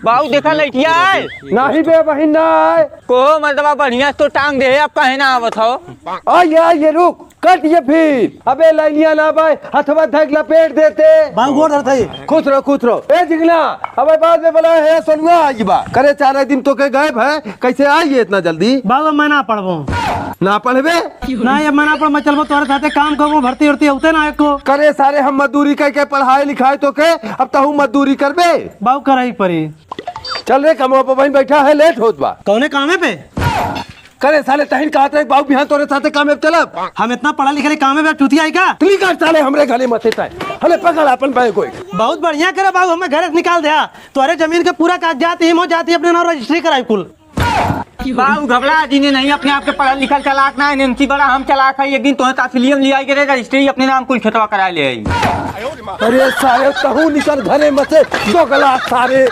बाबू देखा लइटिया है नहीं बे बहिन नहीं को मतलब बढ़िया तो टांग दे अब कहे ना आवत हो। आइए रुक कट ये फिर अबे लाइनिया ना भाई हथवा धक लपेट देते बाबू गोड़ धरता है। खुश रहो ए जिगना अबे बाद में बोला है सोनुआ आई बा करे 4 दिन तो के गायब है कैसे आई इतना जल्दी बाबू मैं ना पढ़बो ना पढ़बे ना ये मैं ना पढ़ मैं चलबो तोरे साथे काम करबो भर्ती उर्ती होते ना एको करे सारे हम मजदूरी करके पढ़ाई लिखाई तो के अब तहु मजदूरी करबे बाबू कराई पड़ी। चल रे कमवा पर बहन बैठा है लेट होत बा कौने कामे पे करे साले तहिन कहत रहे बाबू बिहान तोरे साथे काम में चलब हम इतना पढ़ा लिखा कामे पे चुतिया आई का तली कर साले हमरे गले मथे ताय हले पकड़ अपन भाई कोई बहुत बढ़िया करे बाबू हमें घर से निकाल दिया तोरे जमीन के पूरा कागजात हिम हो जाती अपने नाम रजिस्ट्री कराई कुल। बाबू घबरा जी ने नहीं अपने आप के पढ़ा लिखा चलाक ना है इनसी बड़ा हम चलाक है एक दिन तो तस्लीम ले आई करे रजिस्ट्री अपने नाम कुल खेतवा करा ले आई। अरे साले तहु निकल घरे मथे 2 गला सारे